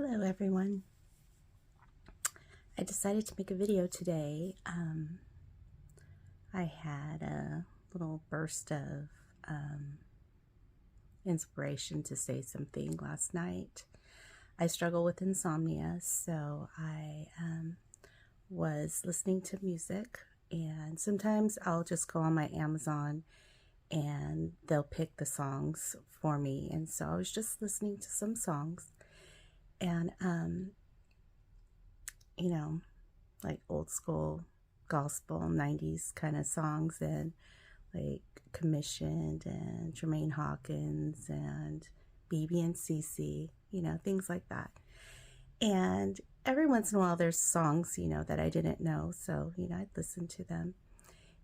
Hello everyone. I decided to make a video today. I had a little burst of inspiration to say something last night. I struggle with insomnia, so I was listening to music, and sometimes I'll just go on my Amazon and they'll pick the songs for me. And so I was just listening to some songs, and like old school gospel 90s kind of songs, and like Commissioned and Jermaine Hawkins and BB and CC, things like that. And every once in a while there's songs, that I didn't know. So, I'd listen to them.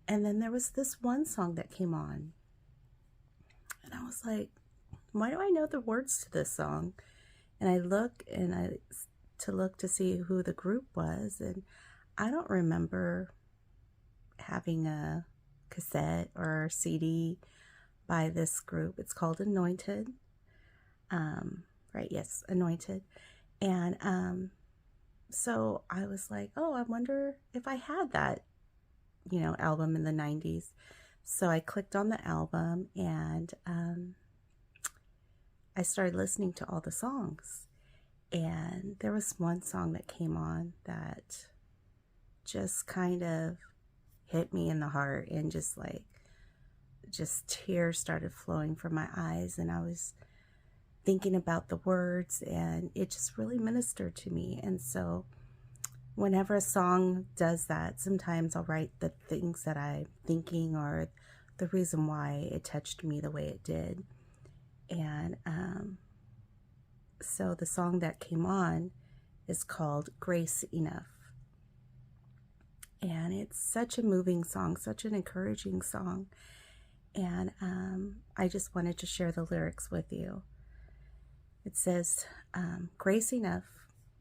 And then there was this one song that came on. And I was like, why do I know the words to this song? And I look to see who the group was, and I don't remember having a cassette or CD by this group. It's called Anointed. Right, yes, Anointed. And so I was like, oh, I wonder if I had that, album in the 90s. So I clicked on the album, and I started listening to all the songs. And there was one song that came on that just kind of hit me in the heart, and just tears started flowing from my eyes, and I was thinking about the words, and it just really ministered to me. And so whenever a song does that, sometimes I'll write the things that I'm thinking or the reason why it touched me the way it did. And so the song that came on is called Grace Enough. And it's such a moving song, such an encouraging song. And I just wanted to share the lyrics with you. It says, Grace Enough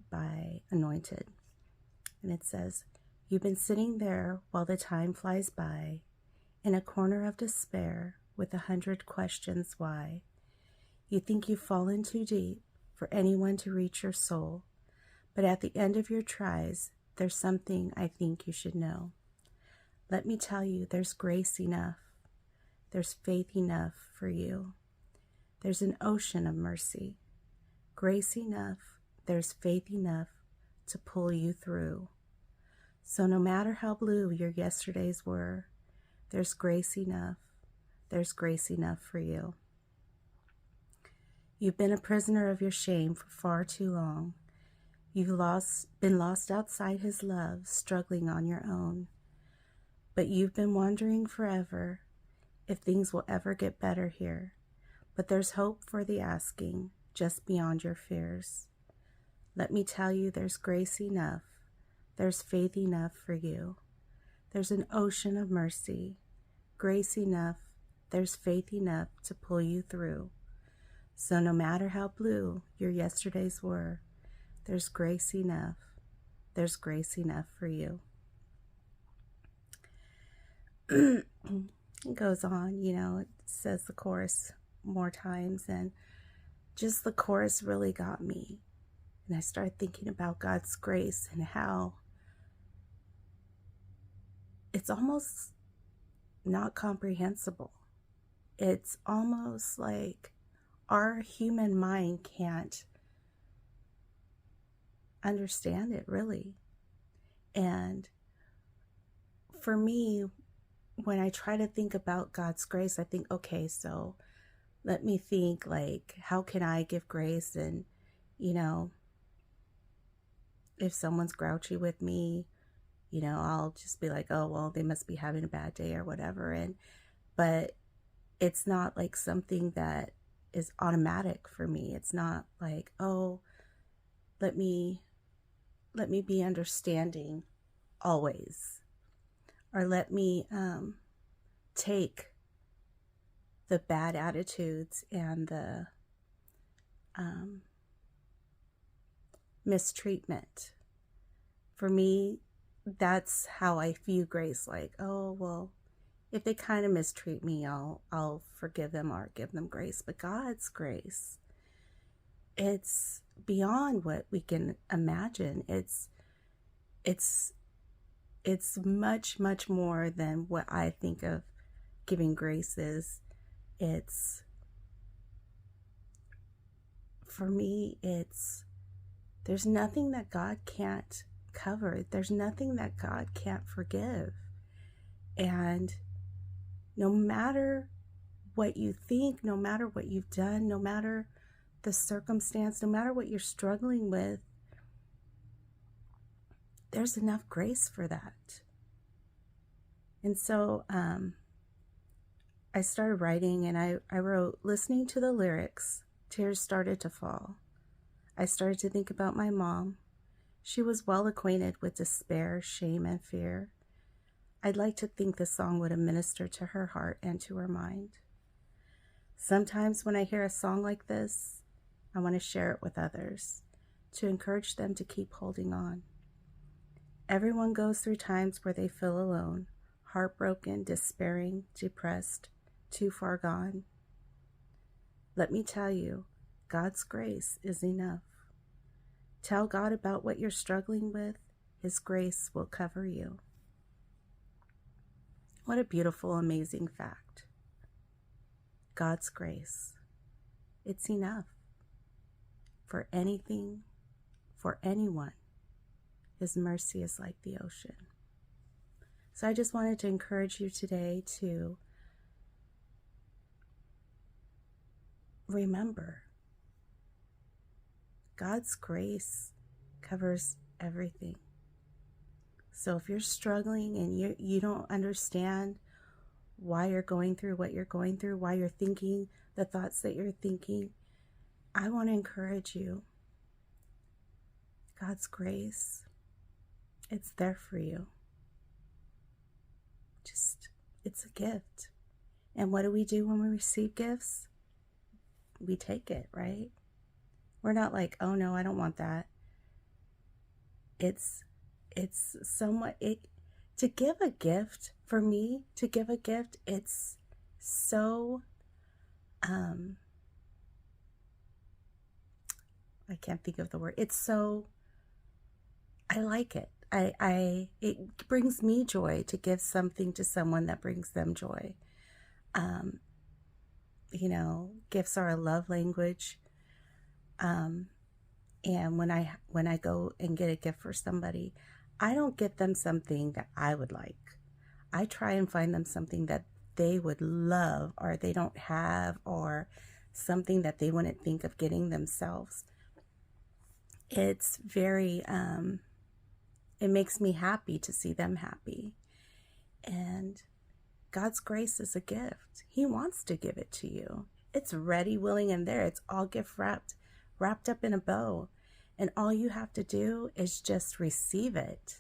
by Anointed. And it says, you've been sitting there while the time flies by, in a corner of despair with 100 questions why. You think you've fallen too deep for anyone to reach your soul, but at the end of your tries, there's something I think you should know. Let me tell you, there's grace enough. There's faith enough for you. There's an ocean of mercy. Grace enough. There's faith enough to pull you through. So no matter how blue your yesterdays were, there's grace enough. There's grace enough for you. You've been a prisoner of your shame for far too long. You've been lost outside his love, struggling on your own. But you've been wondering forever if things will ever get better here. But there's hope for the asking, just beyond your fears. Let me tell you, there's grace enough. There's faith enough for you. There's an ocean of mercy. Grace enough. There's faith enough to pull you through. So no matter how blue your yesterdays were, there's grace enough. There's grace enough for you. It goes on, it says the chorus more times, and just the chorus really got me. And I started thinking about God's grace and how it's almost not comprehensible. It's almost like our human mind can't understand it, really. And for me, when I try to think about God's grace, I think, okay, so let me think, like, how can I give grace? And, if someone's grouchy with me, I'll just be like, oh, well, they must be having a bad day or whatever. But it's not like something that is automatic for me. It's not like, oh, let me be understanding always, or let me take the bad attitudes and the mistreatment. For me, that's how I view grace. Like, oh, well, if they kind of mistreat me, I'll forgive them or give them grace. But God's grace, it's beyond what we can imagine. It's much, much more than what I think of giving grace is. It's, for me, there's nothing that God can't cover. There's nothing that God can't forgive. And no matter what you think, no matter what you've done, no matter the circumstance, no matter what you're struggling with, there's enough grace for that. And so I started writing, and I wrote, listening to the lyrics, tears started to fall. I started to think about my mom. She was well acquainted with despair, shame, and fear. I'd like to think the song would have ministered to her heart and to her mind. Sometimes when I hear a song like this, I want to share it with others, to encourage them to keep holding on. Everyone goes through times where they feel alone, heartbroken, despairing, depressed, too far gone. Let me tell you, God's grace is enough. Tell God about what you're struggling with. His grace will cover you. What a beautiful, amazing fact. God's grace. It's enough for anything, for anyone. His mercy is like the ocean. So I just wanted to encourage you today to remember God's grace covers everything. So if you're struggling and you don't understand why you're going through what you're going through, why you're thinking the thoughts that you're thinking, I want to encourage you. God's grace, it's there for you. It's a gift. And what do we do when we receive gifts? We take it, right? We're not like, oh no, I don't want that. It's somewhat, to give a gift, for me, to give a gift, it's so, I can't think of the word. It's so, I like it. It brings me joy to give something to someone that brings them joy. Gifts are a love language. And when I go and get a gift for somebody, I don't get them something that I would like. I try and find them something that they would love, or they don't have, or something that they wouldn't think of getting themselves. It's very, it makes me happy to see them happy. And God's grace is a gift. He wants to give it to you. It's ready, willing, and there. It's all gift wrapped up in a bow. And all you have to do is just receive it.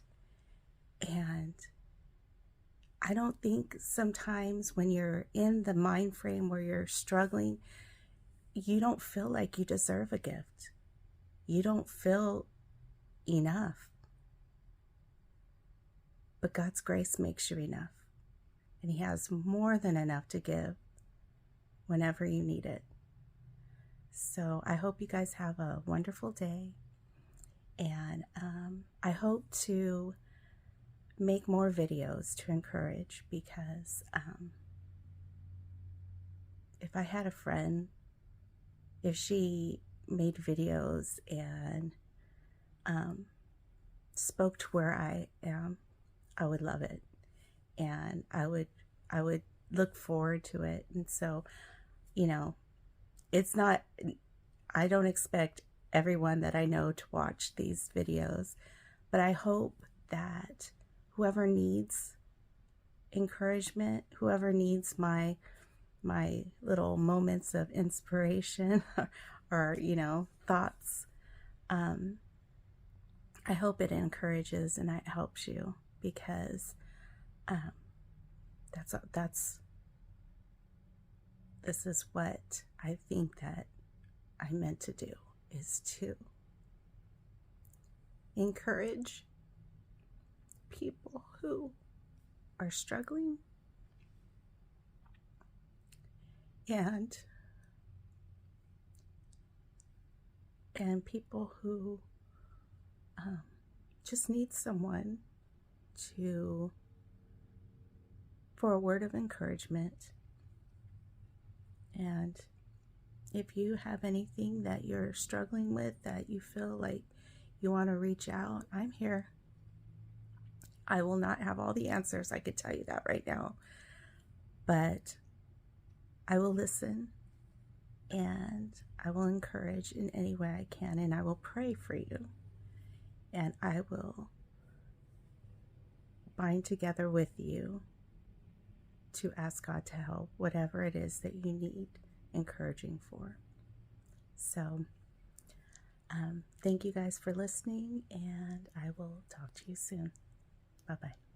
And I don't think sometimes when you're in the mind frame where you're struggling, you don't feel like you deserve a gift. You don't feel enough. But God's grace makes you enough. And He has more than enough to give whenever you need it. So I hope you guys have a wonderful day. And I hope to make more videos to encourage, because if I had a friend, if she made videos and spoke to where I am, I would love it. And I would look forward to it. And so, it's not, I don't expect everyone that I know to watch these videos, but I hope that whoever needs encouragement, whoever needs my little moments of inspiration or, thoughts, I hope it encourages and it helps you, because this is what I think that I meant to do, is to encourage people who are struggling and and people who just need someone to, for a word of encouragement. And if you have anything that you're struggling with, that you feel like you want to reach out, I'm here. I will not have all the answers, I could tell you that right now, but I will listen, and I will encourage in any way I can, and I will pray for you, and I will bind together with you to ask God to help whatever it is that you need encouraging for. So thank you guys for listening, and I will talk to you soon. Bye-bye.